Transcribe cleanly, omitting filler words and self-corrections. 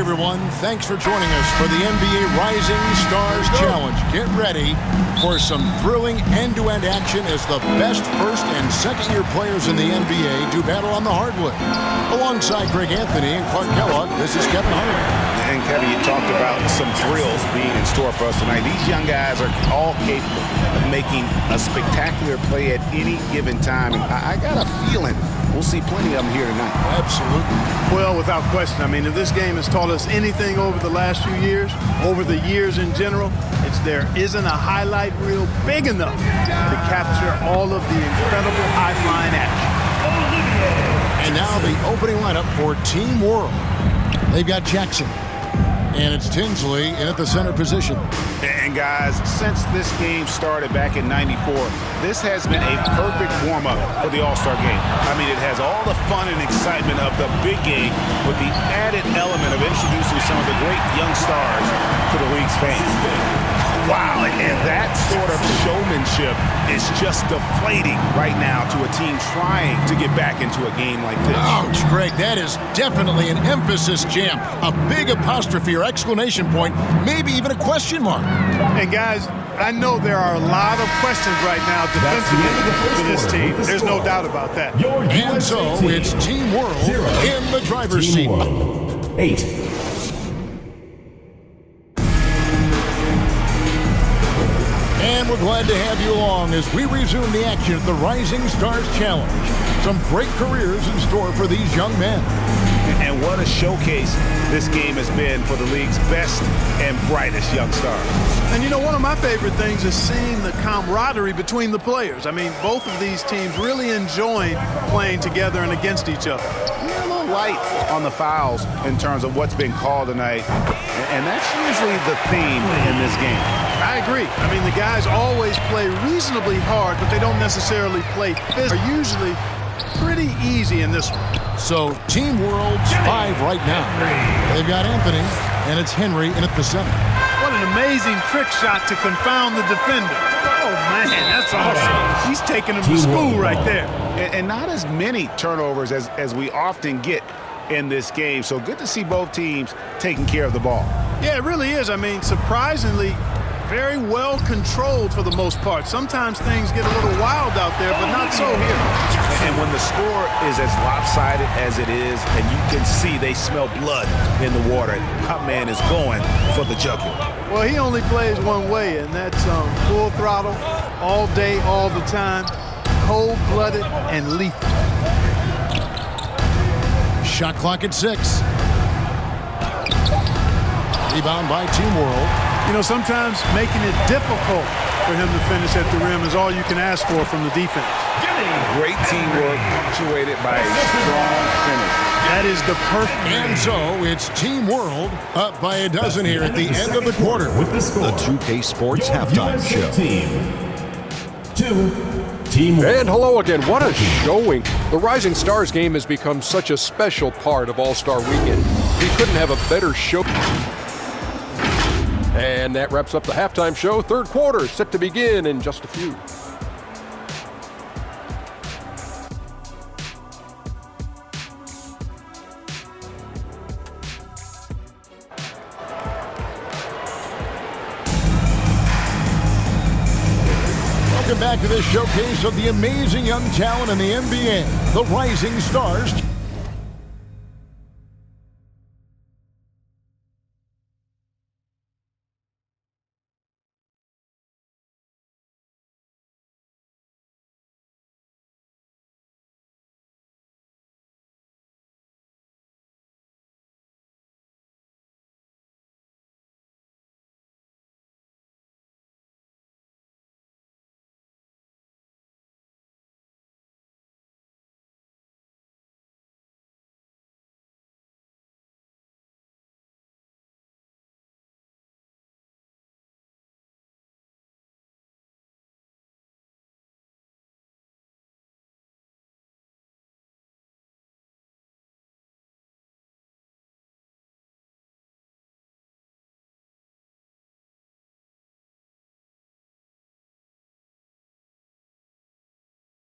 everyone. Thanks for joining us for the NBA Rising Stars Challenge. Get ready for some thrilling end-to-end action as the best first and second-year players in the NBA do battle on the hardwood. Alongside Greg Anthony and Clark Kellogg, this is Kevin Harlan. And Kevin, you talked about some thrills being in store for us tonight. These young guys are all capable of making a spectacular play at any given time. And I got a feeling we'll see plenty of them here tonight. Absolutely. Well, without question. I mean, if this game has taught us anything over the last few years, over the years in general, it's there isn't a highlight reel big enough to capture all of the incredible high-flying action. And now the opening lineup for Team World. They've got Jackson. And it's Tinsley in at the center position. And guys, since this game started back in '94, this has been a perfect warm-up for the All-Star game. I mean, it has all the fun and excitement of the big game with the added element of introducing some of the great young stars to the league's fans. Wow, and that sort of showmanship is just deflating right now to a team trying to get back into a game like this. Ouch, Greg, that is definitely an emphasis jam. A big apostrophe or exclamation point, maybe even a question mark. And guys, I know there are a lot of questions right now defensively for this team. There's no doubt about that. And so it's Team World in the driver's seat. 8. And we're glad to have you along as we resume the action at the Rising Stars Challenge. Some great careers in store for these young men. And what a showcase this game has been for the league's best and brightest young stars. And you know, one of my favorite things is seeing the camaraderie between the players. I mean, both of these teams really enjoying playing together and against each other. You're a little light on the fouls in terms of what's been called tonight, and that's usually the theme in this game. I agree. I mean, the guys always play reasonably hard, but they don't necessarily play physical. They're usually pretty easy in this one. So Team World's 5 right now. They've got Anthony, and it's Henry in at the center. What an amazing trick shot to confound the defender. Oh, man, that's awesome. He's taking him to school right there. And not as many turnovers as we often get in this game. So good to see both teams taking care of the ball. Yeah, it really is. I mean, surprisingly, very well controlled for the most part. Sometimes things get a little wild out there, but not so here. And when the score is as lopsided as it is, and you can see they smell blood in the water, my man is going for the jugular. Well, he only plays one way, and that's full throttle, all day, all the time, cold-blooded and lethal. Shot clock at 6. Rebound by Team World. You know, sometimes making it difficult for him to finish at the rim is all you can ask for from the defense. Great teamwork punctuated by a strong finish. That is the perfect. And so it's Team World up by a dozen here at the end of the quarter. With the score, the 2K Sports Halftime Show. Team 2. Team And hello again. What a showing. The Rising Stars game has become such a special part of All-Star Weekend. We couldn't have a better show. And that wraps up the halftime show. Third quarter set to begin in just a few. Welcome back to this showcase of the amazing young talent in the NBA, the Rising Stars.